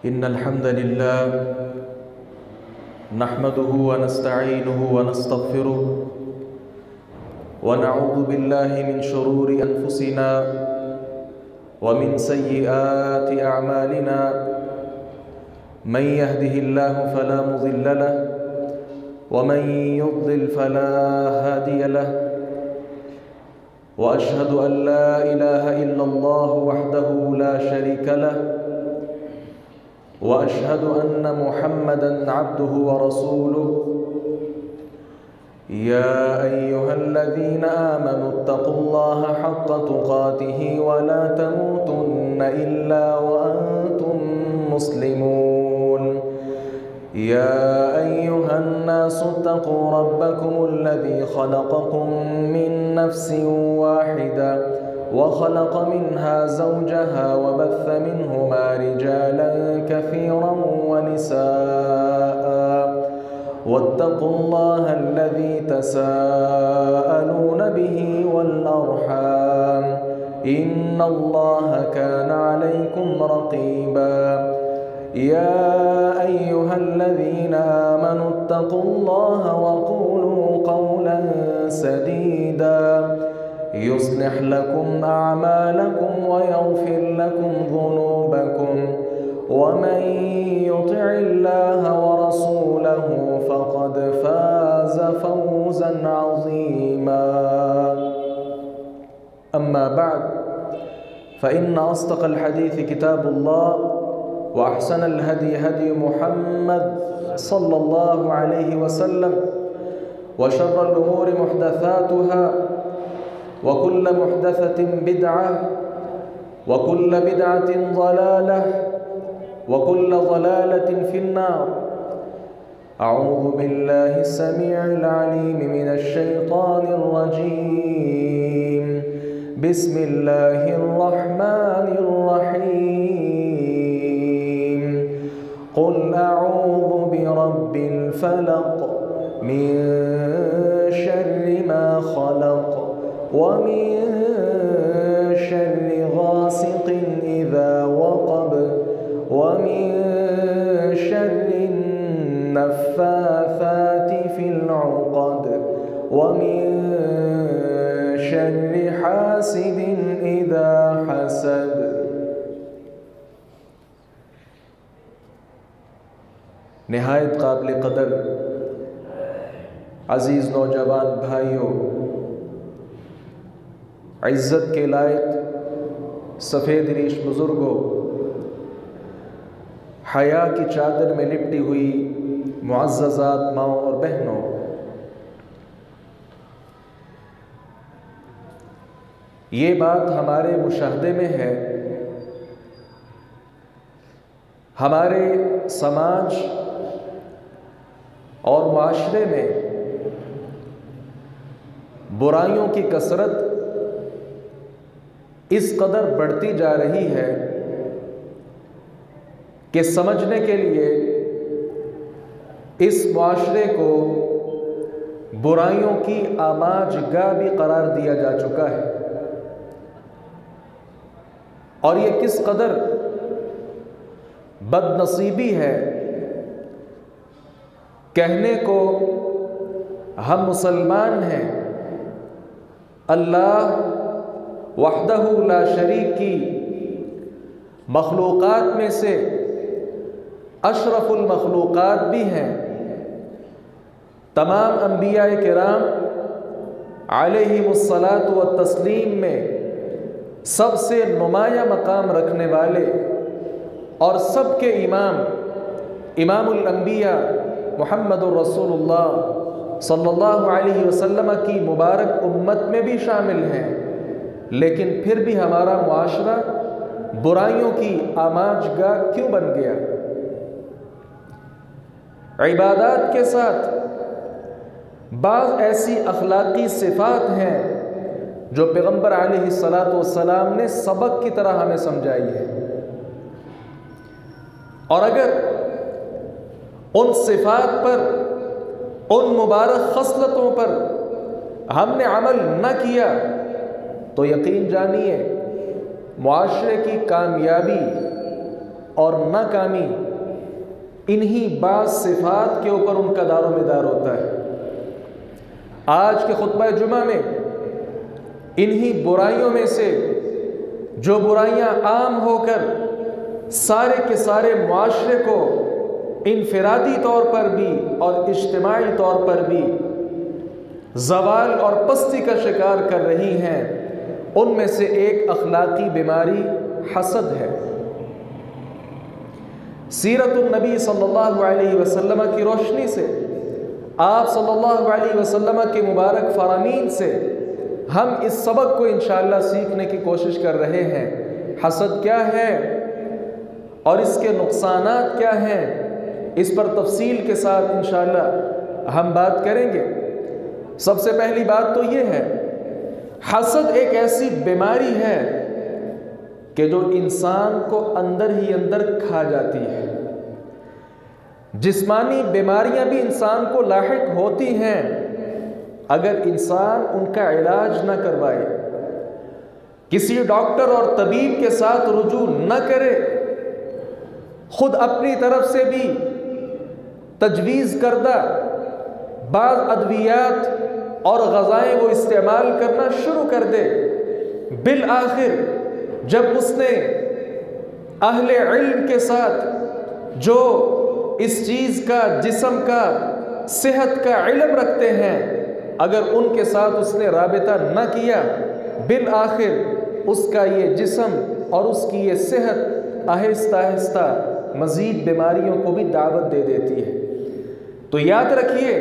इन्नल हम्दलिल्लाह नहमदुहु व नस्तईनुहु व नस्तगफिरुह व नऊज़ु बिल्लाहि मिन शुरूरि अनफुसिना व मिन सय्यिआति अअमालिना मन यहदिहिल्लाहु फला मुज़िल्ल लहु व मन युज़लिल फला हादिय लहु व अशहदु अन ला इलाहा इल्लल्लाहु वहदहु ला शरीका लहु व अशहदु अन्न मुहम्मदन अब्दुहु व रसूलुहु या अय्युहल्लज़ीना आमनुत्तक़ुल्लाहा हक़्क़ तुक़ातिहि व ला तमूतुन्न इल्ला व अंतुम मुस्लिमून या अय्युहन्नासुत्तक़ू रब्बकुमुल्लज़ी ख़लक़कुम मिन नफ्सिन वाहिदा वख़लक़ मिन्हा ज़ौजहा वबस्स मिन्हुमा रिजालन कसीरन वनिसाअ वत्तक़ुल्लाहा अल्लज़ी तसाअलून बिही वल अर्हाम इन्नल्लाहा काना अलैकुम रक़ीबा या अय्युहल्लज़ीना आमनुत्तक़ुल्लाहा वक़ूलू क़ौलन सदीदा युस्लिह लकुम अअमालकुम व यग़फिर लकुम ज़ुनूबकुम व मन युतिइल्लाह व रसूलहु फ़क़द फ़ाज़ फ़ौज़न अज़ीमा। अम्मा बअद फ़इन्न अस्दक़ल हदीस किताबुल्लाह व अहसनल हदी हदी मुहम्मद सल्लल्लाहु अलैहि वसल्लम व शर्रल उमूरि मुहदसातुहा वकुल्ल मुहदसतिन बिदअह वकुल्ल बिदअतिन ज़लालह वकुल्ल ज़लालतिन फिन्नार। अऊज़ु बिल्लाहि समीइल अलीम मिनश शैतानिर रजीम। बिस्मिल्लाहिर रहमानिर रहीम। क़ुल अऊज़ु बिरब्बिल फ़लक़ मिन शर्रि मा ख़लक़ वमिन शर्रि गासिक़िन इज़ा वक़ब वमिन शर्रि नफ़्फ़ाथाति फ़िल उक़द वमिन शर्रि हासिदिन इज़ा हसद। निहायत काबिल क़दर अज़ीज़ नौजवान भाइयों, इज़्ज़त के लायक सफ़ेद रीश बुज़ुर्गों, हया की चादर में लिपटी हुई मुअज़्ज़ज़ात माओं और बहनों, ये बात हमारे मुशाहदे में है। हमारे समाज और माशरे में बुराइयों की कसरत इस कदर बढ़ती जा रही है कि समझने के लिए इस मुआशरे को बुराइयों की आमाजगाह भी करार दिया जा चुका है। और ये किस कदर बदनसीबी है, कहने को हम मुसलमान हैं, अल्लाह वहदहु ला शरीक की मखलूक़ात में से अशरफुल मखलूक़ात भी हैं। तमाम अंबिया किराम अलैहिमुस्सलातु व तस्लीम में सबसे नुमाया मकाम रखने वाले और सबके इमाम इमामुल अंबिया मुहम्मदुर रसूलुल्लाह सल्लल्लाहु अलैहि वसल्लम की मुबारक उम्मत में भी शामिल हैं। लेकिन फिर भी हमारा मुआशरा बुराइयों की आमाजगाह क्यों बन गया? इबादत के साथ बाज़ ऐसी अखलाकी सिफ़ात हैं जो पैगम्बर अलैहिस्सलातु वस्सलाम ने सबक की तरह हमें समझाई है, और अगर उन सिफ़ात पर, उन मुबारक खसलतों पर हमने अमल न किया तो यकीन जानिए मुआशरे की कामयाबी और नाकामी, इन्हीं बाज़ सिफ़ात के ऊपर उनका दारोमदार होता है। आज के खुतबा जुमा में इन्हीं बुराइयों में से जो बुराइयां आम होकर सारे के सारे मुआशरे को इनफरादी तौर पर भी और इज्तिमाई तौर पर भी ज़वाल और पस्ती का शिकार कर रही हैं, उनमें से एक अखलाकी बीमारी हसद है। सीरतुन नबी सल्लल्लाहु अलैहि वसल्लम की रोशनी से, आप सल्लल्लाहु अलैहि वसल्लम के मुबारक फरामीन से हम इस सबक को इंशाअल्लाह सीखने की कोशिश कर रहे हैं। हसद क्या है और इसके नुकसानात क्या हैं, इस पर तफसील के साथ इंशाअल्लाह हम बात करेंगे। सबसे पहली बात तो ये है, हसद एक ऐसी बीमारी है कि जो इंसान को अंदर ही अंदर खा जाती है। जिस्मानी बीमारियां भी इंसान को लाहिक होती हैं अगर इंसान उनका इलाज न करवाए, किसी डॉक्टर और तबीब के साथ रुजू न करे, खुद अपनी तरफ से भी तजवीज़ करदा बाज़ अद्वियात और ग़ज़ाएँ वो इस्तेमाल करना शुरू कर दे। बिल आखिर जब उसने अहले इल्म के साथ जो इस चीज़ का, जिस्म का, सेहत का इल्म रखते हैं, अगर उनके साथ उसने राबिता न किया, बिल आखिर उसका ये जिस्म और उसकी ये सेहत आहिस्ता आहिस्ता मज़ीद बीमारियों को भी दावत दे देती है। तो याद रखिए,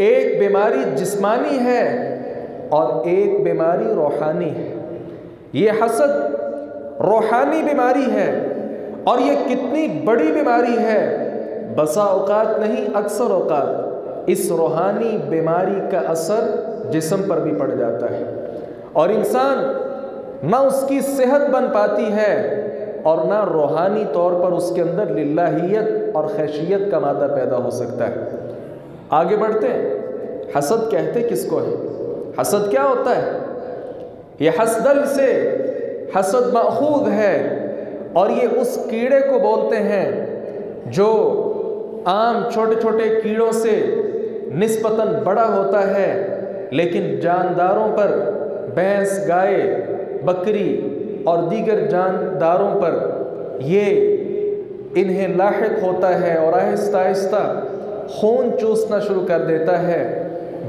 एक बीमारी जिस्मानी है और एक बीमारी रूहानी है। ये हसद रूहानी बीमारी है और ये कितनी बड़ी बीमारी है, बसा औकात नहीं अक्सर औकात इस रूहानी बीमारी का असर जिस्म पर भी पड़ जाता है और इंसान ना उसकी सेहत बन पाती है और ना रूहानी तौर पर उसके अंदर लिल्लाहियत और खैशियत का मादा पैदा हो सकता है। आगे बढ़ते हैं। हसद कहते किसको है? हसद क्या होता है? यह हसदल से हसद माखूद है और ये उस कीड़े को बोलते हैं जो आम छोटे छोटे कीड़ों से निस्बतन बड़ा होता है, लेकिन जानदारों पर, भैंस, गाय, बकरी और दीगर जानदारों पर ये इन्हें लाहिक होता है और आहिस्ता आहिस्ता खून चूसना शुरू कर देता है।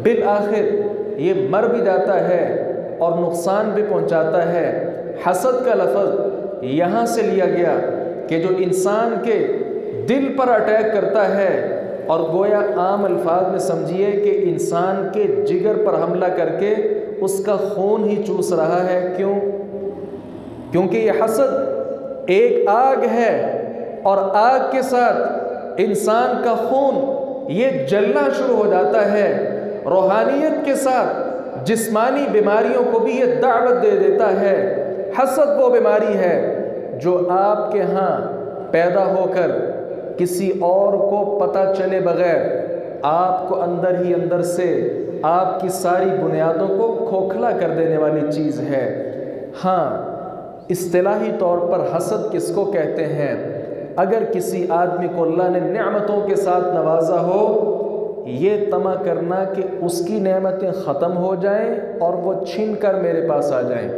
बिल आखिर ये मर भी जाता है और नुकसान भी पहुंचाता है। हसद का लफ्ज़ यहाँ से लिया गया कि जो इंसान के दिल पर अटैक करता है और गोया आम अल्फाज में समझिए कि इंसान के जिगर पर हमला करके उसका खून ही चूस रहा है। क्यों? क्योंकि ये हसद एक आग है और आग के साथ इंसान का खून ये जलना शुरू हो जाता है। रूहानियत के साथ जिस्मानी बीमारियों को भी ये दावत दे देता है। हसद वो बीमारी है जो आपके यहाँ पैदा होकर किसी और को पता चले बगैर आपको अंदर ही अंदर से आपकी सारी बुनियादों को खोखला कर देने वाली चीज़ है। हाँ, इस्तिलाही तौर पर हसद किसको कहते हैं? अगर किसी आदमी को अल्लाह ने नेमतों के साथ नवाजा हो, ये तमा करना कि उसकी नेमतें ख़त्म हो जाएं और वो छीन कर मेरे पास आ जाएं,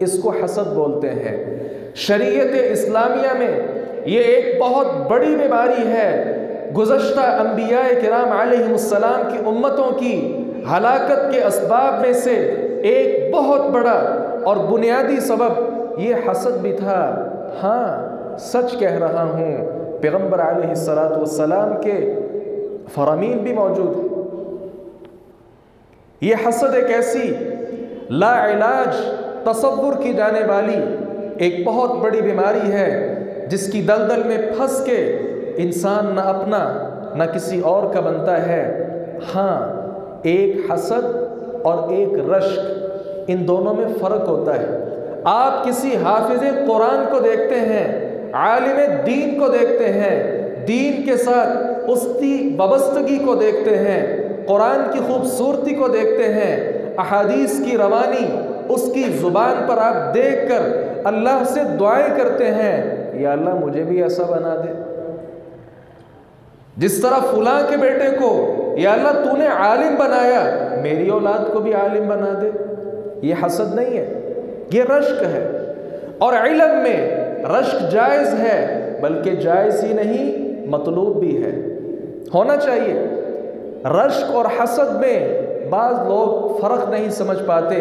इसको हसद बोलते हैं। शरीयत इस्लामिया में ये एक बहुत बड़ी बीमारी है। गुज़श्ता अंबियाए किराम अलैहिमुस्सलाम की उम्मतों की हलाकत के असबाब में से एक बहुत बड़ा और बुनियादी सबब ये हसद भी था। हाँ, सच कह रहा हूँ, पैगम्बर अलैहिस्सलातु वस्सलाम के फरामीन भी मौजूद हैं। ये हसद एक ऐसी लाइलाज तसव्वुर की जाने वाली एक बहुत बड़ी बीमारी है जिसकी दलदल में फंस के इंसान न अपना न किसी और का बनता है। हाँ, एक हसद और एक रश्क, इन दोनों में फ़र्क होता है। आप किसी हाफिज़े कुरान को देखते हैं, आलिम दीन को देखते हैं, दीन के साथ उसकी वाबस्तगी को देखते हैं, कुरान की खूबसूरती को देखते हैं, अहादीस की रवानी उसकी ज़ुबान पर आप देखकर अल्लाह से दुआएं करते हैं, या अल्लाह मुझे भी ऐसा बना दे, जिस तरह फुला के बेटे को या अल्लाह तूने आलिम बनाया, मेरी औलाद को भी आलिम बना दे। ये हसद नहीं है, ये रश्क है। और इल्म में रश्क जायज़ है, बल्कि जायज़ ही नहीं मतलूब भी है, होना चाहिए। रश्क और हसद में बाज़ लोग फ़र्क नहीं समझ पाते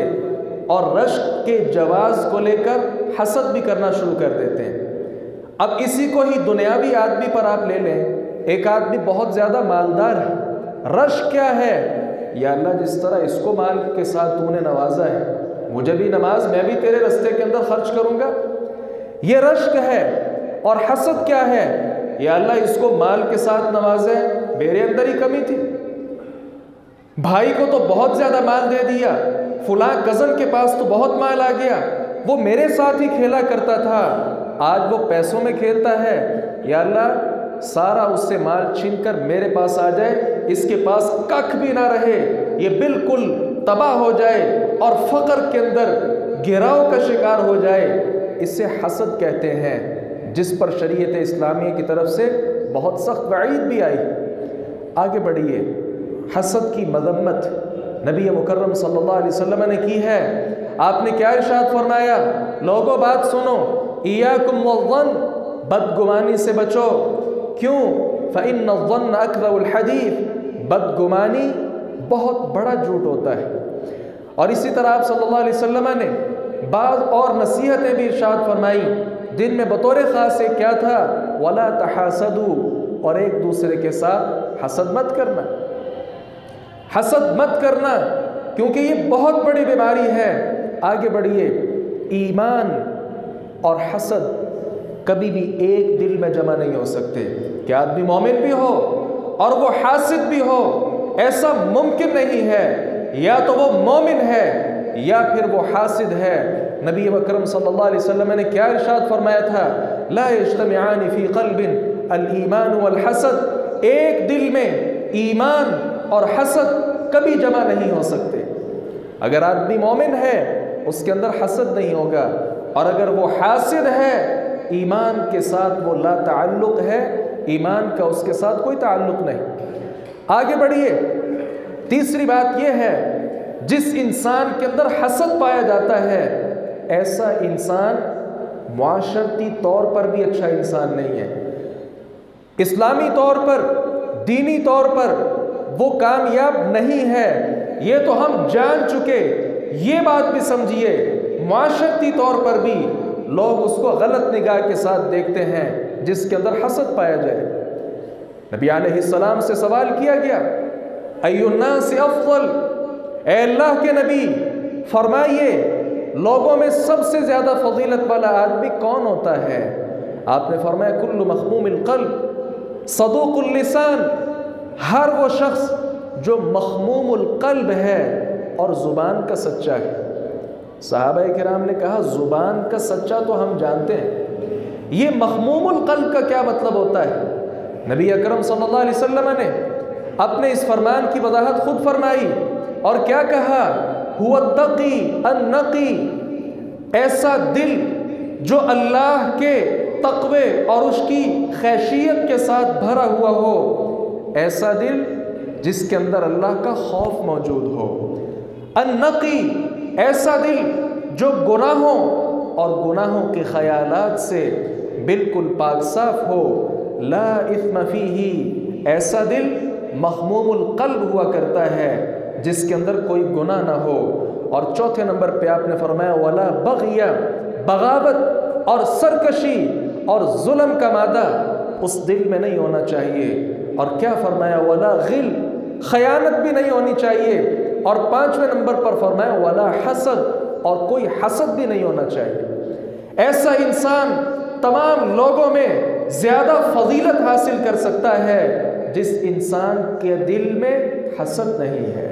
और रश्क के जवाज़ को लेकर हसद भी करना शुरू कर देते हैं। अब इसी को ही दुनियावी आदमी पर आप ले लें, एक आदमी बहुत ज़्यादा मालदार है, रश्क क्या है? या अल्लाह जिस तरह इसको माल के साथ तूने नवाजा है, मुझे भी नमाज मैं भी तेरे रास्ते के अंदर खर्च करूँगा, ये रश्क है। और हसद क्या है? या अल्लाह इसको माल के साथ नवाजे, मेरे अंदर ही कमी थी, भाई को तो बहुत ज़्यादा माल दे दिया, फुला कज़न के पास तो बहुत माल आ गया, वो मेरे साथ ही खेला करता था, आज वो पैसों में खेलता है। या अल्लाह सारा उससे माल छीनकर मेरे पास आ जाए, इसके पास कख भी ना रहे, ये बिल्कुल तबाह हो जाए और फ़क्र के अंदर गिराव का शिकार हो जाए, इसे हसद कहते हैं, जिस पर शरीयत इस्लामिया की तरफ से बहुत सख्त वईद भी आई। आगे बढ़िए, हसद की मज़म्मत नबी मुकर्रम सल्लल्लाहु अलैहि वसल्लम ने की है। आपने क्या इरशाद फरमाया? लोगों बात सुनो, इय्याकुम वज़्ज़न, बदगुमानी से बचो। क्यों? फ़इन्नज़्ज़न्न अकज़बुल हदीस, बदगुमानी बहुत बड़ा झूठ होता है। और इसी तरह आप सल्लल्लाहु अलैहि वसल्लम ने बाज़ और नसीहतें भी इरशाद फरमाई, दिन में बतौर ख़ास से क्या था? वला तहासदू, और एक दूसरे के साथ हसद मत करना, हसद मत करना, क्योंकि ये बहुत बड़ी बीमारी है। आगे बढ़िए, ईमान और हसद कभी भी एक दिल में जमा नहीं हो सकते। क्या आदमी मोमिन भी हो और वो हासिद भी हो, ऐसा मुमकिन नहीं है। या तो वो मोमिन है या फिर वो हासिद है। नबी अकरम सल्लल्लाहु अलैहि वसल्लम ने क्या इरशाद फरमाया था? ला यज्तमिआन फी क़ल्बिन अल ईमान वल हसद, एक दिल में ईमान और हसद कभी जमा नहीं हो सकते। अगर आदमी मोमिन है उसके अंदर हसद नहीं होगा, और अगर वो हासिद है ईमान के साथ वो ला ताल्लुक़ है, ईमान का उसके साथ कोई ताल्लुक़ नहीं। आगे बढ़िए, तीसरी बात यह है, जिस इंसान के अंदर हसद पाया जाता है ऐसा इंसान मुआशरती तौर पर भी अच्छा इंसान नहीं है। इस्लामी तौर पर, दीनी तौर पर वो कामयाब नहीं है, ये तो हम जान चुके। ये बात भी समझिए, मुआशरती तौर पर भी लोग उसको गलत निगाह के साथ देखते हैं जिसके अंदर हसद पाया जाए। नबी अलैहिस्सलाम से सवाल किया गया, अय्युन्नास अफ़ज़ल, ऐ अल्लाह के नबी फरमाइए लोगों में सबसे ज़्यादा फजीलत वाला आदमी कौन होता है? आपने फरमाया कुल्लु मख़मूमिल क़ल्ब सदूक़ुल लिसान, हर वो शख्स जो मख़मूमुल क़ल्ब है और ज़ुबान का सच्चा है। सहाबाए किराम ने कहा ज़ुबान का सच्चा तो हम जानते हैं, ये मख़मूमुल क़ल्ब का क्या मतलब होता है? नबी अकरम सल्लल्लाहु अलैहि वसल्लम ने अपने इस फरमान की वजाहत खुद फरमाई और क्या कहा? हुवा तक़ी अन्नक़ी, ऐसा दिल जो अल्लाह के तक़वे और उसकी खैशियत के साथ भरा हुआ हो, ऐसा दिल जिसके अंदर अल्लाह का खौफ मौजूद हो। अन्नक़ी, ऐसा दिल जो गुनाहों और गुनाहों के ख़यालात से बिल्कुल पाक साफ हो। ला इस्म फ़ीही, ऐसा दिल मख़मूमुल क़ल्ब हुआ करता है जिसके अंदर कोई गुनाह ना हो। और चौथे नंबर पे आपने फरमाया वला बग़िया, बगावत और सरकशी और जुल्म का मादा उस दिल में नहीं होना चाहिए। और क्या फरमाया? वला ग़िल, ख़यानत भी नहीं होनी चाहिए। और पांचवें नंबर पर फरमाया वला हसद, और कोई हसद भी नहीं होना चाहिए। ऐसा इंसान तमाम लोगों में ज़्यादा फजीलत हासिल कर सकता है जिस इंसान के दिल में हसद नहीं है।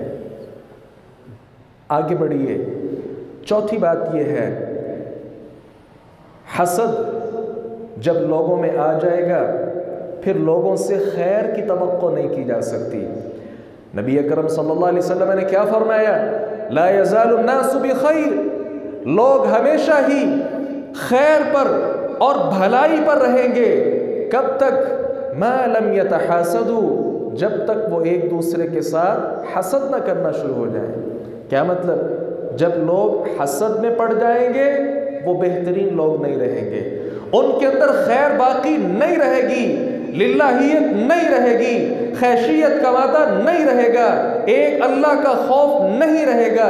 आगे बढ़िए, चौथी बात यह है, हसद जब लोगों में आ जाएगा फिर लोगों से खैर की तवक्को नहीं की जा सकती। नबी अकरम सल्लल्लाहु अलैहि वसल्लम ने क्या फरमाया? ला यज़ालु अन्नासु बिखैर, लोग हमेशा ही खैर पर और भलाई पर रहेंगे। कब तक? मा लम यतहासदू, जब तक वो एक दूसरे के साथ हसद न करना शुरू हो जाए। क्या मतलब? जब लोग हसद में पड़ जाएंगे वो बेहतरीन लोग नहीं रहेंगे, उनके अंदर खैर बाकी नहीं रहेगी, लिल्लाहियत नहीं रहेगी, खैशियत का वादा नहीं रहेगा, एक अल्लाह का खौफ नहीं रहेगा।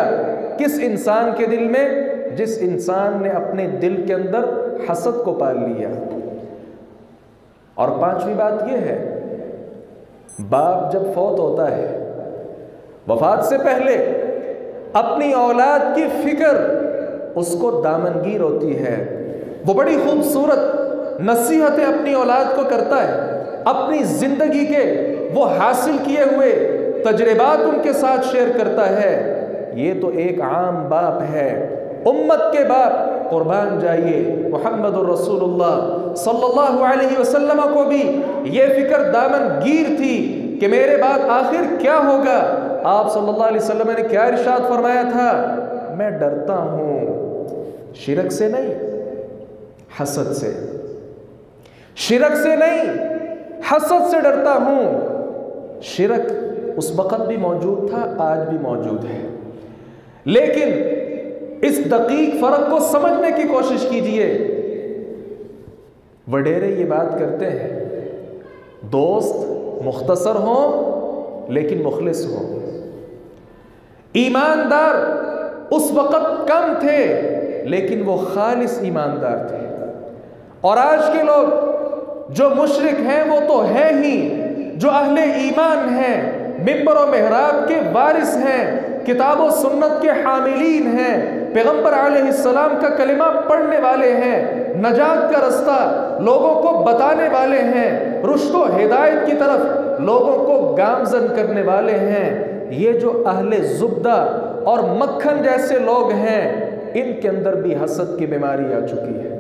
किस इंसान के दिल में? जिस इंसान ने अपने दिल के अंदर हसद को पाल लिया। और पांचवी बात यह है, बाप जब फौत होता है, वफात से पहले अपनी औलाद की फिक्र उसको दामनगीर होती है। वो बड़ी खूबसूरत नसीहतें अपनी औलाद को करता है, अपनी जिंदगी के वो हासिल किए हुए तजर्बात उनके साथ शेयर करता है। ये तो एक आम बाप है, उम्मत के बाप। कुर्बान जाइए, मुहम्मदुर रसूलुल्लाह सल्लल्लाहु अलैहि वसल्लम को भी ये फिक्र दामनगीर थी कि मेरे बाद आखिर क्या होगा। आप सल्लल्लाहु अलैहि वसल्लम ने क्या इरशाद फरमाया था? मैं डरता हूं शिरक से नहीं, हसद से। शिरक से नहीं, हसद से डरता हूं। शिरक उस वक़्त भी मौजूद था, आज भी मौजूद है, लेकिन इस दकीक फर्क को समझने की कोशिश कीजिए। वडेरे ये बात करते हैं, दोस्त मुख्तसर हो लेकिन मुखलिस हो। ईमानदार उस वक़्त कम थे लेकिन वो खालिस ईमानदार थे। और आज के लोग जो मुशरिक हैं वो तो है ही, जो अहले ईमान हैं, मिंबर और मेहराब के वारिस हैं, किताब और सुन्नत के हामिलीन हैं, पैगंबर अलैहिस्सलाम का कलिमा पढ़ने वाले हैं, नजात का रास्ता लोगों को बताने वाले हैं, रुश्द व हिदायत की तरफ लोगों को गामजन करने वाले हैं। ये जो अहले जुब्दा और मक्खन जैसे लोग हैं, इनके अंदर भी हसद की बीमारी आ चुकी है।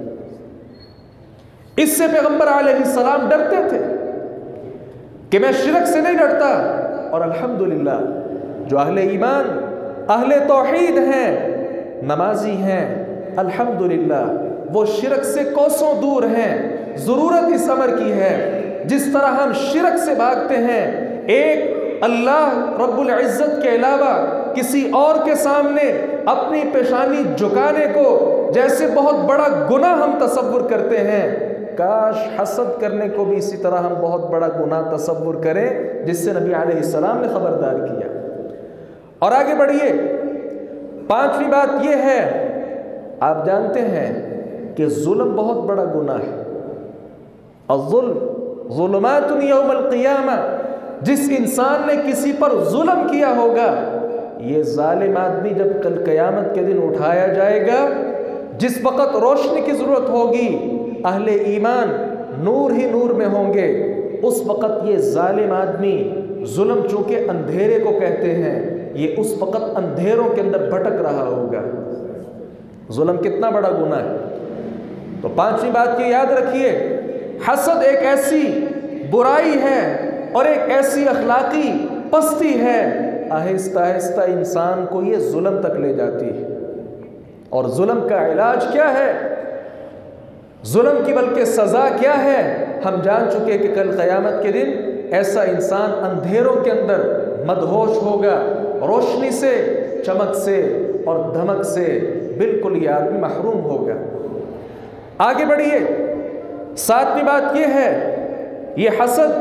इससे पैगंबर अलैहिस्सलाम डरते थे कि मैं शिरक से नहीं डरता। और अल्हम्दुलिल्लाह जो अहले ईमान, अहले तौहीद हैं, नमाजी हैं, अल्हम्दुलिल्लाह वो शिरक से कोसों दूर हैं। ज़रूरत इस अमर की है, जिस तरह हम शिरक से भागते हैं, एक अल्लाह रब्बुल इज़्ज़त के अलावा किसी और के सामने अपनी पेशानी झुकाने को जैसे बहुत बड़ा गुनाह हम तसव्वुर करते हैं, काश हसद करने को भी इसी तरह हम बहुत बड़ा गुनाह तसव्वुर करें, जिससे नबी अलैहिस्सलाम ने खबरदार किया। और आगे बढ़िए, पांचवी बात यह है, आप जानते हैं कि जुल्म बहुत बड़ा गुनाह है। अज़्ज़ुल्म ज़ुलुमातुन यौमल क़ियामा, जिस इंसान ने किसी पर जुल्म किया होगा, ये जालिम आदमी जब कल क़यामत के दिन उठाया जाएगा, जिस वक़्त रोशनी की ज़रूरत होगी, अहले ईमान नूर ही नूर में होंगे, उस वक़्त ये जालिम आदमी, जुल्म चूँकि अंधेरे को कहते हैं, ये उस वक़्त अंधेरों के अंदर भटक रहा होगा। जुल्म कितना बड़ा गुनाह है। तो पांचवी बात ये याद रखिए, हसद एक ऐसी बुराई है और एक ऐसी अखलाकी पस्ती है, आहिस्ता आहिस्ता इंसान को ये जुल्म तक ले जाती है। और जुल्म का इलाज क्या है, जुल्म की बल्कि सज़ा क्या है, हम जान चुके कि कल क़यामत के दिन ऐसा इंसान अंधेरों के अंदर मदहोश होगा, रोशनी से, चमक से और धमक से बिल्कुल ये आदमी महरूम होगा। आगे बढ़िए, सातवीं बात यह है, ये हसद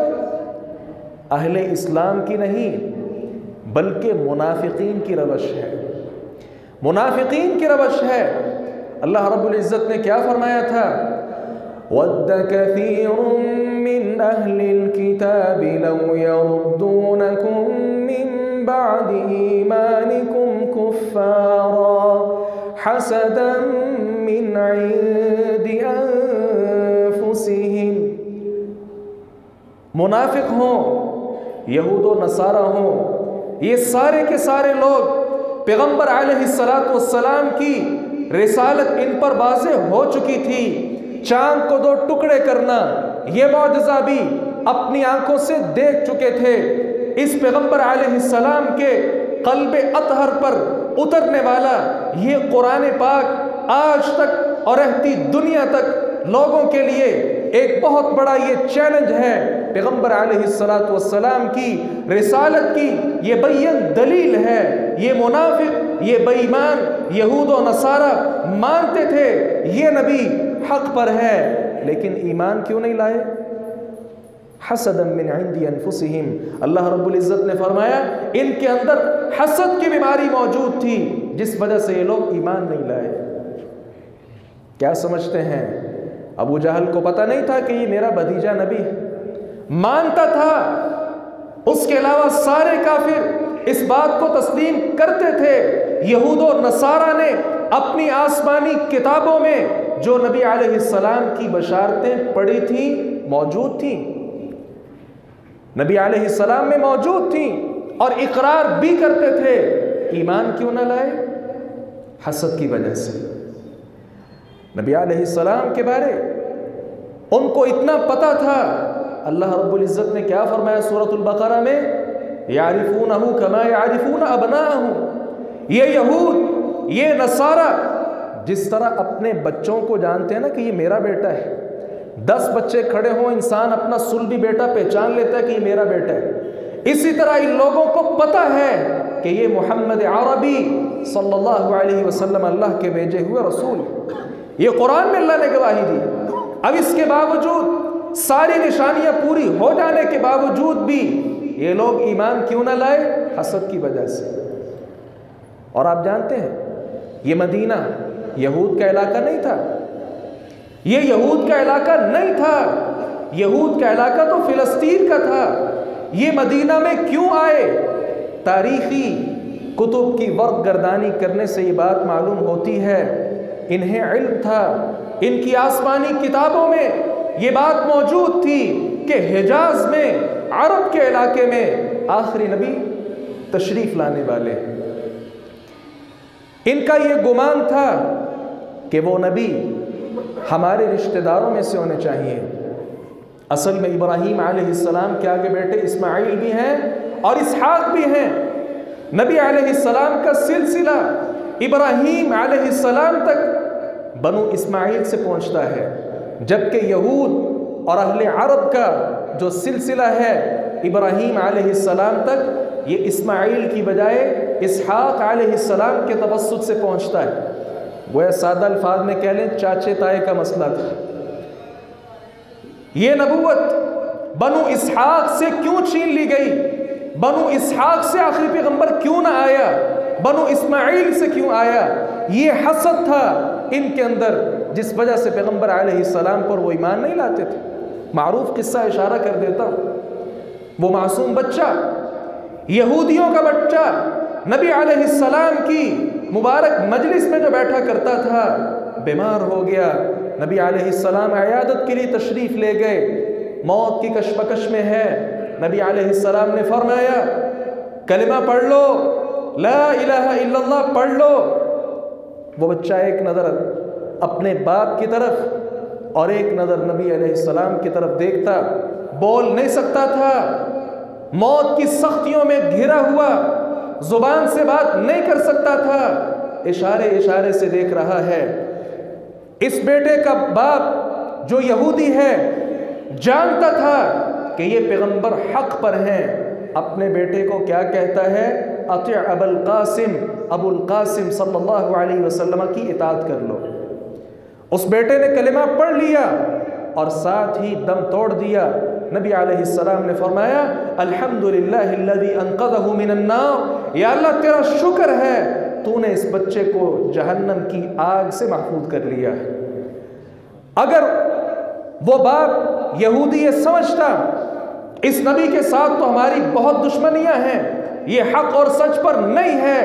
अहले इस्लाम की नहीं बल्कि मुनाफिकीन की रवश है। मुनाफिकीन की रवश है। अल्लाह रब्बुल इज़्ज़त ने क्या फरमाया था? वद्द कसीरुम मिन अहलिल किताबि लौ यरुद्दूनकुम मिन बअदि ईमानिकुम कुफ्फारा हसदन मिन इंदि अनफुसिहिम। मुनाफिक हों, यहूद व नसारा हों, ये सारे के सारे लोग पैगंबर अलैहिस्सलातु वस्सलाम की रिसालत इन पर वाज़ेह हो चुकी थी। चांद को दो टुकड़े करना, ये मौजज़ा भी अपनी आंखों से देख चुके थे। इस पैगंबर अलैहिस्सलाम के क़ल्बे अतहर पर उतरने वाला ये कुरान पाक आज तक और रहती दुनिया तक लोगों के लिए एक बहुत बड़ा ये चैलेंज है। पैगंबर अलैहिस्सलातु वस्सलाम की रिसालत की ये बैयन दलील है। ये मुनाफिक, ये बेईमान यहूद और नसारा मानते थे ये नबी हक पर है, लेकिन ईमान क्यों नहीं लाए? हसदन मिन इंदी अनफुसिहिम, अल्लाह रब्बुल इज़्ज़त ने फरमाया इनके अंदर हसद की बीमारी मौजूद थी, जिस वजह से ये लोग ईमान नहीं लाए। क्या समझते हैं? अबू जहल को पता नहीं था कि ये मेरा भतीजा नबी है, मानता था। उसके अलावा सारे काफिर इस बात को तस्लीम करते थे। यहूद और नसारा ने अपनी आसमानी किताबों में जो नबी अलैहिस्सलाम की बशारतें पढ़ी थी, मौजूद थी, नबी अलैहिस्सलाम में मौजूद थी और इकरार भी करते थे। ईमान क्यों न लाए? हसद की वजह से। नबी अलैहिस्सलाम के बारे उनको इतना पता था। अल्लाह रब्बुल इज़्ज़त ने क्या फरमाया सूरतुल बकरा में? यारिफूनहु कमा यारिफून अबनाअहु। ये यहूद, ये नसारा जिस तरह अपने बच्चों को जानते हैं ना कि ये मेरा बेटा है, 10 बच्चे खड़े हों, इंसान अपना सुल्बी बेटा पहचान लेता है कि ये मेरा बेटा है, इसी तरह इन लोगों को पता है कि ये मोहम्मद अरबी सल्लल्लाहु अलैहि वसल्लम अल्लाह के भेजे हुए रसूल। ये कुरान में अल्लाह ने गवाही दी। अब इसके बावजूद, सारी निशानियां पूरी हो जाने के बावजूद भी ये लोग ईमान क्यों ना लाए? हसद की वजह से। और आप जानते हैं ये मदीना यहूद का इलाका नहीं था, ये यहूद का इलाका नहीं था, यहूद का इलाका तो फिलिस्तीन का था। ये मदीना में क्यों आए? तारीखी कुतुब की वर्क गर्दानी करने से ये बात मालूम होती है, इन्हें इल्म था, इनकी आसमानी किताबों में ये बात मौजूद थी कि हिजाज में, अरब के इलाके में आखिरी नबी तशरीफ लाने वाले। इनका ये गुमान था कि वो नबी हमारे रिश्तेदारों में से होने चाहिए। असल में इब्राहीम अलैहिस्सलाम के आगे बेटे इस्माइल भी हैं और इसहाक भी हैं। नबी अलैहिस्सलाम का सिलसिला इब्राहीम अलैहिस्सलाम तक बनु इस्माइल से पहुंचता है, जबकि यहूद और अहले अरब का जो सिलसिला है इब्राहीम अलैहिस्सलाम तक, ये इस्माइल की बजाय इसहाक अलैहिस्सलाम के तवस्सुत से पहुंचता है। वह सादा अल्फाज में कह लें चाचे ताए का मसला था। ये नबूवत बनु इसहाक से क्यों छीन ली गई? बनु इसहाक से आखिरी पैगंबर क्यों ना आया? बनु इस्माइल से क्यों आया? ये हसद था इनके अंदर, जिस वजह से पैगंबर अलैहिस्सलाम पर वो ईमान नहीं लाते थे। मारूफ किस्सा इशारा कर देता हूं। वो मासूम बच्चा, यहूदियों का बच्चा, नबी अलैहिस्सलाम की मुबारक मजलिस में जो बैठा करता था, बीमार हो गया। नबी अलैहिस्सलाम इयादत के लिए तशरीफ ले गए, मौत की कशमकश में है। नबी अलैहिस्सलाम ने फरमाया कलिमा पढ़ लो, ला इलाहा इल्लल्लाह पढ़ लो। वो बच्चा एक नज़र अपने बाप की तरफ और एक नज़र नबी अलैहिस्सलाम की तरफ देखता, बोल नहीं सकता था, मौत की सख्तियों में घिरा हुआ, जुबान से बात नहीं कर सकता था, इशारे इशारे से देख रहा है। इस बेटे का बाप जो यहूदी है जानता था कि ये पैगंबर हक पर हैं। अपने बेटे को क्या कहता है? अति अबुल कासिम सल्लल्लाहु अलैहि वसल्लम की इताअत कर लो। उस बेटे ने कलिमा पढ़ लिया और साथ ही दम तोड़ दिया। नबी अलैहिस्सलाम ने फरमाया अल्हम्दुलिल्लाहिल्लज़ी अनक़ज़हु मिनन नार, या अल्लाह तेरा शुक्र है तूने इस बच्चे को जहन्नम की आग से महफूज कर लिया। अगर वो बाप यहूदी ये समझता इस नबी के साथ तो हमारी बहुत दुश्मनियां हैं, ये हक और सच पर नहीं है,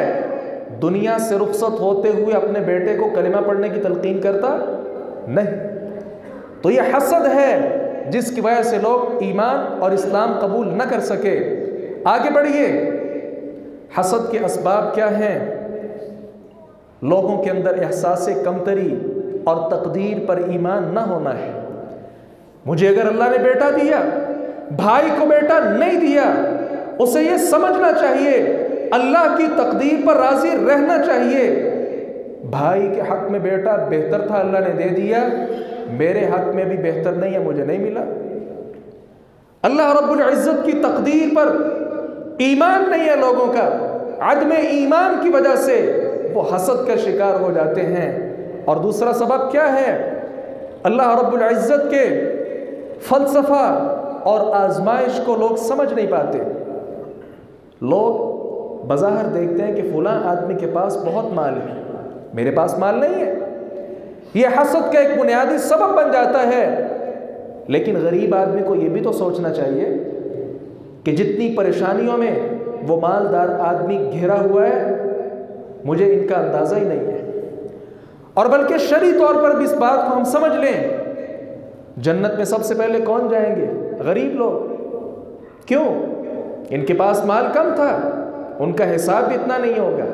दुनिया से रुखसत होते हुए अपने बेटे को कलिमा पढ़ने की तलकीन करता नहीं। तो ये हसद है जिसकी वजह से लोग ईमान और इस्लाम कबूल न कर सके। आगे बढ़िए, हसद के असबाब क्या हैं? लोगों के अंदर एहसास कमतरी और तकदीर पर ईमान न होना है। मुझे अगर अल्लाह ने बेटा दिया, भाई को बेटा नहीं दिया, उसे ये समझना चाहिए अल्लाह की तकदीर पर राजी रहना चाहिए। भाई के हक में बेटा बेहतर था, अल्लाह ने दे दिया, मेरे हक में भी बेहतर नहीं है, मुझे नहीं मिला। अल्लाह रब्बुल इज़्ज़त की तकदीर पर ईमान नहीं है लोगों का, अदम ईमान की वजह से वो हसद का शिकार हो जाते हैं। और दूसरा सबब क्या है? अल्लाह रब्बुल इज़्ज़त के फ़लसफ़ा और आजमाइश को लोग समझ नहीं पाते। लोग बज़ाहिर देखते हैं कि फ़लाँ आदमी के पास बहुत माल है, मेरे पास माल नहीं है। यह हसद का एक बुनियादी सबब बन जाता है। लेकिन गरीब आदमी को यह भी तो सोचना चाहिए कि जितनी परेशानियों में वो मालदार आदमी घिरा हुआ है, मुझे इनका अंदाज़ा ही नहीं है। और बल्कि शरई तौर पर भी इस बात को हम समझ लें, जन्नत में सबसे पहले कौन जाएंगे? गरीब लोग। क्यों? इनके पास माल कम था, उनका हिसाब भी इतना नहीं होगा।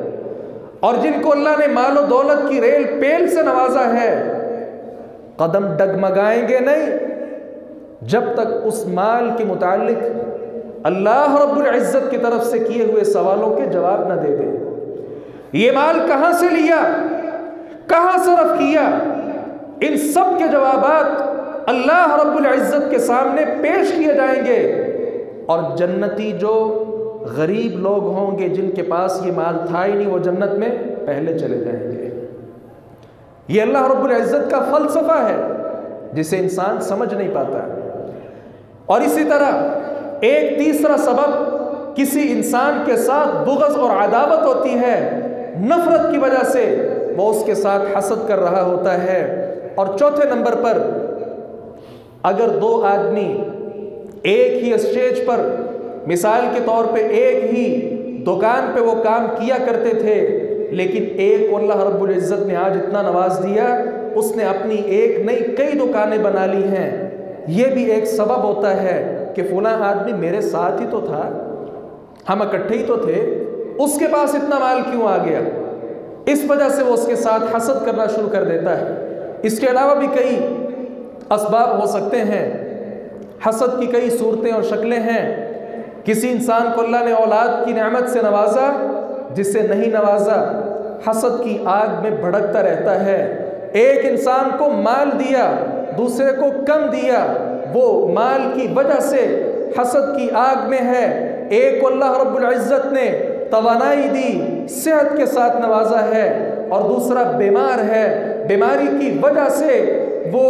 और जिनको अल्लाह ने मालो दौलत की रेल पेल से नवाजा है, कदम डगमगाएंगे नहीं जब तक उस माल के मुतालिक अल्लाह रब्बुल इज़्ज़त की तरफ से किए हुए सवालों के जवाब न दे दे। ये माल कहां से लिया, कहां सरफ किया, इन सब के जवाबात अल्लाह रब्बुल इज़्ज़त के सामने पेश किए जाएंगे। और जन्नती जो गरीब लोग होंगे, जिनके पास ये माल था ही नहीं, वो जन्नत में पहले चले जाएंगे। ये अल्लाह रब्बुल इज़्ज़त का फ़लसफ़ा है जिसे इंसान समझ नहीं पाता। और इसी तरह एक तीसरा सबब किसी इंसान के साथ बुग़्ज़ और अदावत होती है, नफ़रत की वजह से वो उसके साथ हसद कर रहा होता है। और चौथे नंबर पर, अगर दो आदमी एक ही स्टेज पर, मिसाल के तौर पे एक ही दुकान पे वो काम किया करते थे, लेकिन एक को अल्लाह रब्बुल इज़्ज़त ने आज इतना नवाज दिया, उसने अपनी एक नहीं कई दुकानें बना ली हैं। ये भी एक सबब होता है कि फ़लाँ आदमी मेरे साथ ही तो था, हम इकट्ठे ही तो थे, उसके पास इतना माल क्यों आ गया? इस वजह से वो उसके साथ हसद करना शुरू कर देता है। इसके अलावा भी कई असबाब हो सकते हैं। हसद की कई सूरतें और शक्लें हैं। किसी इंसान को अल्लाह ने औलाद की नेमत से नवाजा, जिससे नहीं नवाजा हसद की आग में भड़कता रहता है। एक इंसान को माल दिया, दूसरे को कम दिया, वो माल की वजह से हसद की आग में है। एक को अल्लाह रब्बुल इज़्ज़त ने तवानाई दी, सेहत के साथ नवाजा है, और दूसरा बीमार है, बीमारी की वजह से वो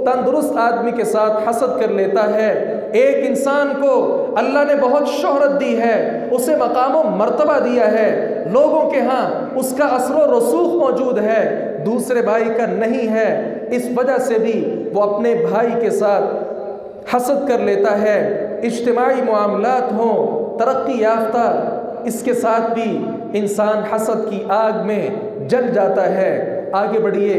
तंदुरुस्त आदमी के साथ हसद कर लेता है। एक इंसान को अल्लाह ने बहुत शोहरत दी है, उसे मकाम व मर्तबा दिया है, लोगों के यहाँ उसका असर रसूख मौजूद है, दूसरे भाई का नहीं है। इस वजह से भी वो अपने भाई के साथ हसद कर लेता है। इज्तिमाई मामलात हों, तरक्की याफ्ता, इसके साथ भी इंसान हसद की आग में जल जाता है। आगे बढ़िए,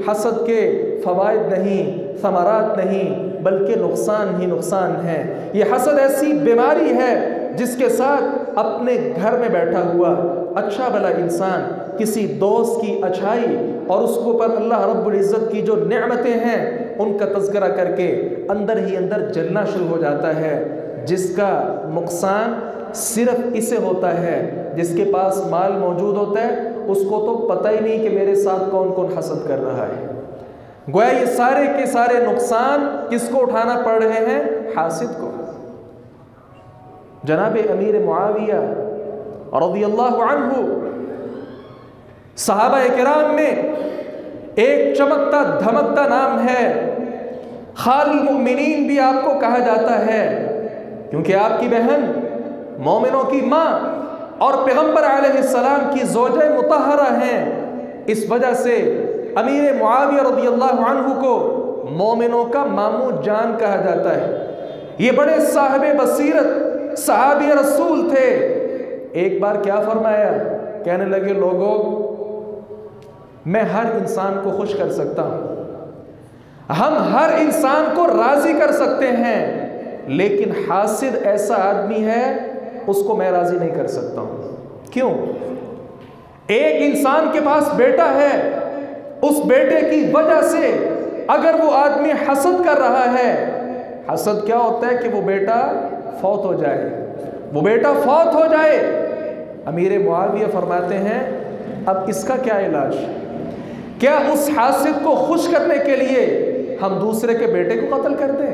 हसद के फ़वाइद नहीं, समरात नहीं, बल्कि नुकसान ही नुकसान है। ये हसद ऐसी बीमारी है जिसके साथ अपने घर में बैठा हुआ अच्छा भला इंसान किसी दोस्त की अच्छाई और उसके ऊपर अल्लाह रब्बुल इज़्ज़त की जो नेमतें हैं उनका तज़किरा करके अंदर ही अंदर जलना शुरू हो जाता है, जिसका नुकसान सिर्फ इसे होता है जिसके पास माल मौजूद होता है, उसको तो पता ही नहीं कि मेरे साथ कौन कौन हसद कर रहा है। गोया ये सारे के सारे नुकसान किसको उठाना पड़ रहे हैं? हासिद को। जनाब अमीर मुआविया रज़ियल्लाहु अन्हु सहाबा किराम में एक चमकता धमकता नाम है, खालिल मुमिनीन भी आपको कहा जाता है, क्योंकि आपकी बहन मोमिनों की माँ और पैगंबर अलैहिस्सलाम की ज़ौजे मुतहरा हैं। इस वजह से अमीर मुआविया रज़ियल्लाहु अन्हु को मोमिनों का मामू जान कहा जाता है। ये बड़े साहिब बसीरत सहाबी रसूल थे। एक बार क्या फरमाया, कहने लगे, लोगों मैं हर इंसान को खुश कर सकता हूँ, हम हर इंसान को राज़ी कर सकते हैं, लेकिन हासिद ऐसा आदमी है उसको मैं राज़ी नहीं कर सकता हूँ। क्यों? एक इंसान के पास बेटा है, उस बेटे की वजह से अगर वो आदमी हसद कर रहा है, हसद क्या होता है कि वो बेटा फौत हो जाए, वो बेटा फौत हो जाए। अमीर मुआविया फरमाते हैं, अब इसका क्या इलाज? क्या उस हासिद को खुश करने के लिए हम दूसरे के बेटे को कत्ल कर दें।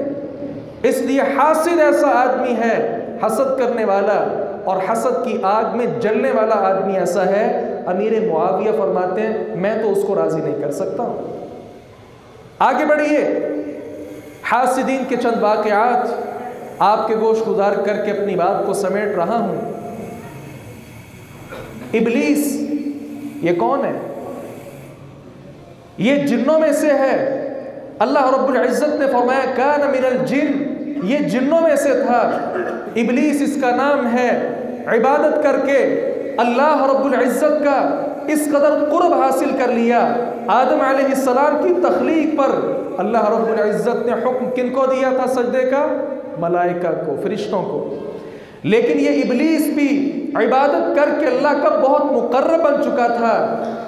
इसलिए हासिद ऐसा आदमी है, हसद करने वाला और हसद की आग में जलने वाला आदमी ऐसा है, अमीर मुआविया फरमाते हैं मैं तो उसको राजी नहीं कर सकता हूं। आगे बढ़िए, हासिदीन के चंद वाक़यात आपके गोश गुजार करके अपनी बात को समेट रहा हूं। इब्लीस ये कौन है? ये जिन्नों में से है। अल्लाह रब्बुल इज़्ज़त ने फरमाया कान मिनल जिन, ये जिन्नों में से था। इब्लीस इसका नाम है। इबादत करके अल्लाह रब्बुल इज़्ज़त का इस कदर कुर्ब हासिल कर लिया। आदम अलैहिस्सलाम की तख्लीक पर अल्लाह रब्बुल इज़्ज़त ने हुक्म किनको दिया था सजदे का? मलाइका को, फरिश्तों को। लेकिन ये इब्लीस भी इबादत करके अल्लाह का बहुत मुकर्रब बन चुका था।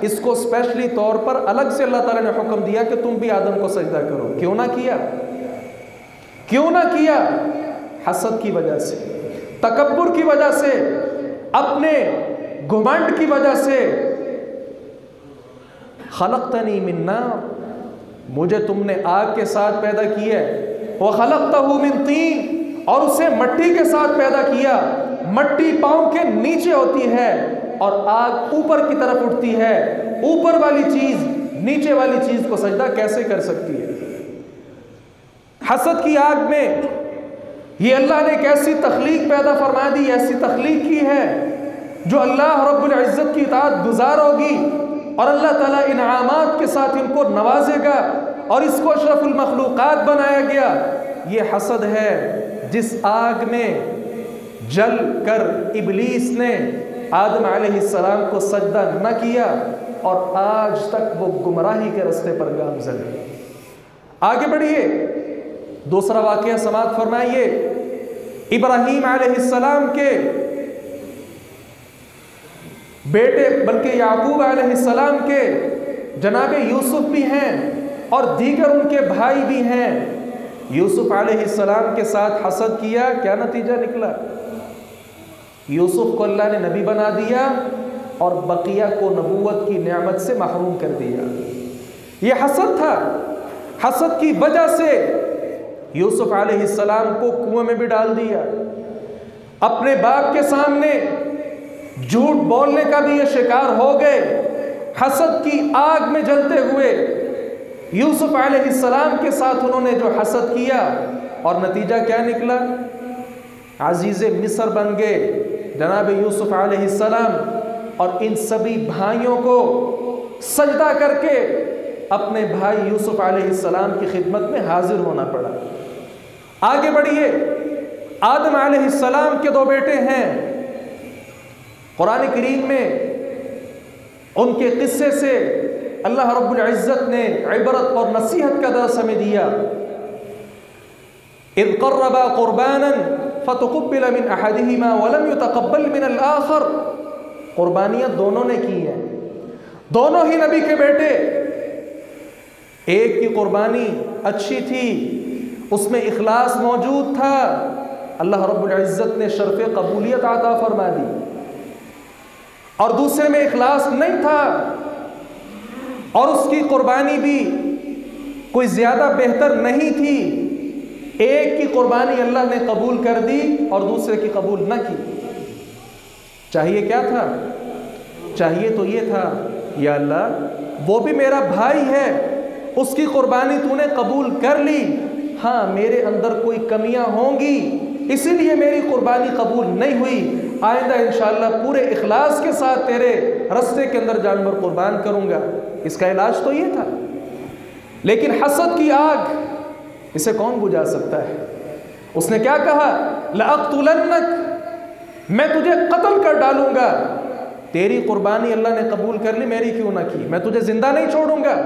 इसको स्पेशली तौर पर अलग से अल्लाह ताला ने हुक्म दिया कि तुम भी आदम को सजदा करो। क्यों ना किया? क्यों ना किया? हसद की वजह से, तकब्बुर की वजह से, अपने घुमंड की वजह से। खलक़तनी मिन नार, मुझे तुमने आग के साथ पैदा किया, व खलक़तहु मिन तीन, और उसे मट्टी के साथ पैदा किया। मट्टी पांव के नीचे होती है और आग ऊपर की तरफ उठती है। ऊपर वाली चीज नीचे वाली चीज को सजदा कैसे कर सकती है? हसद की आग में ये अल्लाह ने एक ऐसी तख्लीक पैदा फरमा दी, ऐसी तख्लीक की है जो अल्लाह रब्बुल इज़्ज़त की इताअत गुज़ार होगी और अल्लाह ताला इनामात के साथ इनको नवाजेगा और इसको अशरफुल मखलूक़ात बनाया गया। ये हसद है जिस आग में जल कर इब्लीस ने आदम अलैहिस्सलाम को सजदा न किया और आज तक वो गुमराही के रास्ते पर गामज़न है। आगे बढ़िए, दूसरा वाक़या समाअत फरमाइए। इब्राहीम अलैहिस्सलाम के बेटे बल्कि याकूब अलैहिस्सलाम के जनाबे यूसुफ भी हैं और दीगर उनके भाई भी हैं। यूसुफ अलैहिस्सलाम के साथ हसद किया, क्या नतीजा निकला? यूसुफ को अल्लाह ने नबी बना दिया और बकिया को नबूवत की नेमत से महरूम कर दिया। ये हसद था। हसद की वजह से यूसुफ अलैहिस्सलाम को कुएं में भी डाल दिया। अपने बाप के सामने झूठ बोलने का भी ये शिकार हो गए। हसद की आग में जलते हुए यूसुफ अलैहिस्सलाम के साथ उन्होंने जो हसद किया और नतीजा क्या निकला? अजीज़े मिस्र बन गए जनाब यूसुफ अलैहिस्सलाम और इन सभी भाइयों को सजदा करके अपने भाई यूसुफ अलैहिस्सलाम की खिदमत में हाजिर होना पड़ा। आगे बढ़िए, आदम अलैहिस्सलाम के दो बेटे हैं। कुरान करीम में उनके किस्से से अल्लाह रब्बुल इज़्ज़त ने इबरत और नसीहत का दर्स हमें दिया। इज़ क़र्रबा क़ुरबानन फ़तुक़ुब्बिल मिन अहदिहिमा वलम युतक़ब्बल मिनल आख़र। क़ुरबानियाँ दोनों ने की हैं, दोनों ही नबी के बेटे। एक की क़ुरबानी अच्छी थी, उसमें इखलास मौजूद था, अल्लाह रब्बुल इज़्ज़त ने शर्फ़ कबूलियत अता फरमा दी। और दूसरे में इखलास नहीं था और उसकी कुर्बानी भी कोई ज़्यादा बेहतर नहीं थी। एक की कुर्बानी अल्लाह ने कबूल कर दी और दूसरे की कबूल न की। चाहिए क्या था? चाहिए तो ये था, या अल्लाह वो भी मेरा भाई है, उसकी कुर्बानी तूने कबूल कर ली, हाँ मेरे अंदर कोई कमियां होंगी इसीलिए मेरी कुर्बानी कबूल नहीं हुई, आइंदा इंशाअल्लाह पूरे इखलास के साथ तेरे रास्ते के अंदर जानवर कुर्बान करूंगा। इसका इलाज तो ये था। लेकिन हसद की आग, इसे कौन बुझा सकता है? उसने क्या कहा? लअक़्तुलन्नक, मैं तुझे कत्ल कर डालूंगा। तेरी कुर्बानी अल्लाह ने कबूल कर ली, मेरी क्यों ना की? मैं तुझे जिंदा नहीं छोड़ूंगा।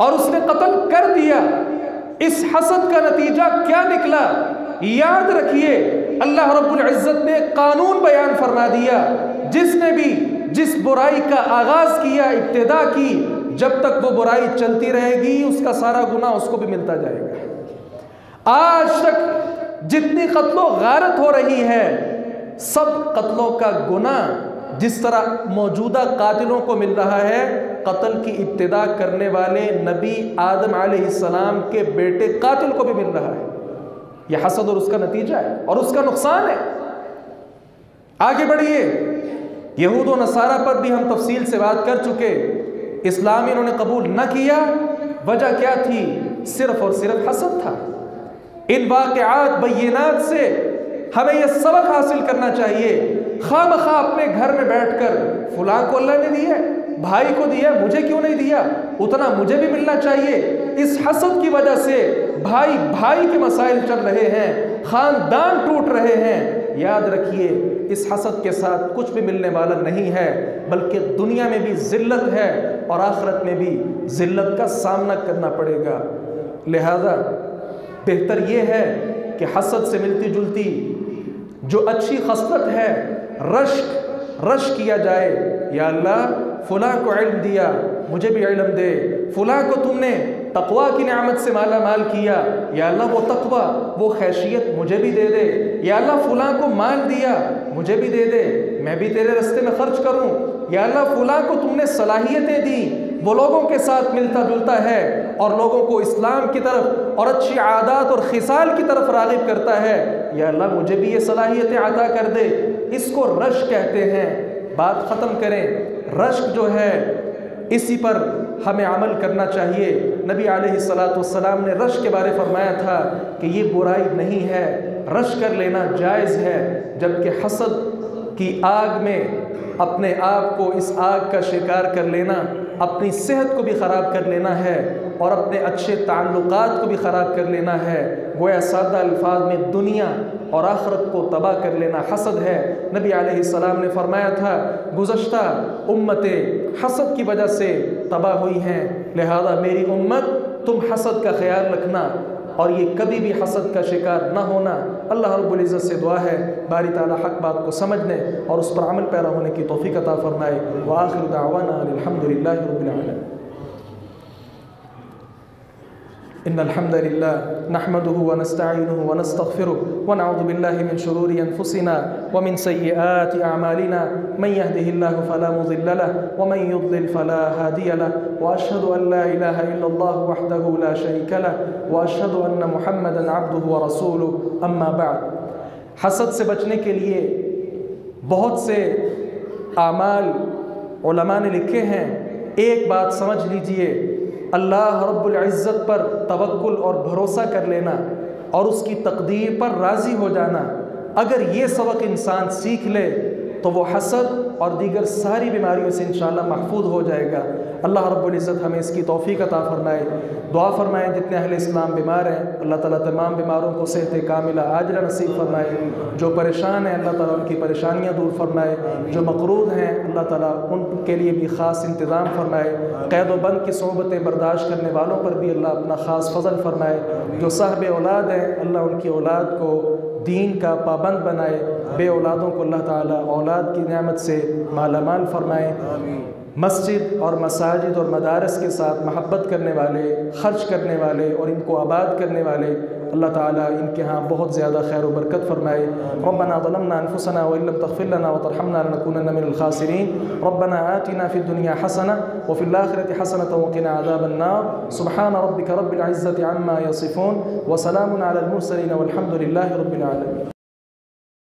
और उसने कत्ल कर दिया। इस हसद का नतीजा क्या निकला? याद रखिए, अल्लाह रब्बुल इज़्ज़त ने कानून बयान फरमा दिया, जिसने भी जिस बुराई का आगाज किया, इब्तिदा की, जब तक वो बुराई चलती रहेगी उसका सारा गुनाह उसको भी मिलता जाएगा। आज तक जितनी कत्लो गारत हो रही है, सब कत्लों का गुनाह जिस तरह मौजूदा कातिलों को मिल रहा है, कत्ल की इब्तिदा करने वाले नबी आदम अलैहिस्सलाम के बेटे कातिल को भी मिल रहा है। यह हसद और उसका नतीजा है और उसका नुकसान है। आगे बढ़िए, यहूद और नसारा पर भी हम तफसील से बात कर चुके। इस्लाम इन्होंने कबूल न किया, वजह क्या थी? सिर्फ और सिर्फ हसद था। इन वाक़यात बय्यिनात से हमें यह सबक हासिल करना चाहिए। खामखा अपने घर में बैठकर फलां को अल्लाह ने दिया, भाई को दिया, मुझे क्यों नहीं दिया, उतना मुझे भी मिलना चाहिए। इस हसद की वजह से भाई भाई के मसाइल चल रहे हैं, खानदान टूट रहे हैं। याद रखिए, इस हसद के साथ कुछ भी मिलने वाला नहीं है, बल्कि दुनिया में भी जिल्लत है और आखिरत में भी जिल्लत का सामना करना पड़ेगा। लिहाजा बेहतर यह है कि हसद से मिलती जुलती जो अच्छी खसलत है, रश्क किया जाए। या अल्लाह, फलां को इल्म दिया, मुझे भी इल्म दे। फलां को तुमने तक़वा की नेमत से माला माल किया, या अल्लाह वो तक़वा, वो खैशियत मुझे भी दे दे। या अल्लाह फलां को माल दिया, मुझे भी दे दे, मैं भी तेरे रास्ते में खर्च करूं। या अल्लाह फलां को तुमने सलाहियतें दी, वो लोगों के साथ मिलता जुलता है और लोगों को इस्लाम की तरफ और अच्छी आदत और खिसाल की तरफ राग़िब करता है। या अल्लाह मुझे भी ये सलाहियतें अता कर दे। इसको रश्क कहते हैं। बात ख़त्म करें। रश्क जो है, इसी पर हमें अमल करना चाहिए। नबी अलैहिस्सलाम ने रश्क के बारे फरमाया था कि ये बुराई नहीं है, रश्क कर लेना जायज़ है। जबकि हसद की आग में अपने आप को इस आग का शिकार कर लेना, अपनी सेहत को भी ख़राब कर लेना है और अपने अच्छे ताल्लुकात को भी ख़राब कर लेना है। गोया सादा अल्फाज में दुनिया और आखिरत को तबाह कर लेना हसद है। नबी अलैहिस्सलाम ने फरमाया था, गुज़श्ता उम्मतें हसद की वजह से तबाह हुई हैं, लिहाजा मेरी उम्मत तुम हसद का ख्याल रखना और ये कभी भी हसद का शिकार न होना। अल्लाह रब्बुल इज़्ज़त से दुआ है बारी ताला हक़ बात को समझने और उस पर अमल पैरा होने की तौफ़ीक़ अता फ़रमाए। व आखिरु दाअवाना अल्हम्दुलिल्लाहि रब्बिल आलमीन। इन्नल हम्दुलिल्लाह नहमदुहु व नस्तईनुहु व नस्तग़फिरुहु व नऊज़ु बिल्लाहि मिन शुरूरि अनफुसिना व मिन सय्यिआति अअमालिना मन यहदिहिल्लाहु फला मुज़िल्ल लहु व मन युज़लिल फला हादिय लहु व अशहदु अन ला इलाहा इल्लल्लाह वहदहु ला शरीका लहु व अशहदु अन्न मुहम्मदन अब्दुहु व रसूलुहु। अम्मा बाद, हसद से बचने के लिए बहुत से आमाल उलमा ने लिखे हैं। एक बात समझ लीजिए, अल्लाह रब्बुल इज़्ज़त पर तवक्कुल और भरोसा कर लेना और उसकी तकदीर पर राज़ी हो जाना। अगर ये सबक इंसान सीख ले तो वो हसद और दीगर सारी बीमारियों से इंशाअल्लाह महफूज हो जाएगा। अल्लाह रब्बुल इज़्ज़त हमें इसकी तौफ़ीक़ अता फ़रमाए। दुआ फ़रमाएँ जितने अहले इस्लाम बीमार हैं, अल्लाह ताला तमाम बीमारों को सेहत कामिला आजिला नसीब फ़रमाए। जो परेशान हैं, अल्लाह ताला उनकी परेशानियाँ दूर फ़रमाए। जो मक़रूज़ हैं, अल्लाह ताला उनके लिए भी ख़ास इंतज़ाम फ़रमाए। क़ैद व बंद की सोबतें बर्दाश्त करने वालों पर भी अल्लाह अपना ख़ास फ़ज़ल फ़रमाए। जो साहिब औलाद हैं, अल्लाह उनकी औलाद को दीन का पाबंद बनाए। बे औलादों को अल्लाह ताला औलाद की नेमत से मालामाल फ़रमाए। मस्जिद और मसाजिद और मदारस के साथ महब्बत करने वाले, ख़र्च करने वाले और इनको आबाद करने वाले अल्लाह ताला इनके यहाँ बहुत ज़्यादा खैर व बरकत फ़रमाए। रब्बना ज़लमना अनफुसना व इल्लम तग़फ़िर लना व तरहमना लनकूनन्ना मिनल ख़ासिरीन। रब्बना आतिना फ़िद दुनिया हसना व फ़िल आख़िरति हसनतन व क़िना अज़ाबन नार। सुब्हान रब्बिका रब्बिल इज़्ज़ति अम्मा यसिफ़ून व सलामुन अलल मुरसलीन वल्हम्दुलिल्लाहि रब्बिल आलमीन।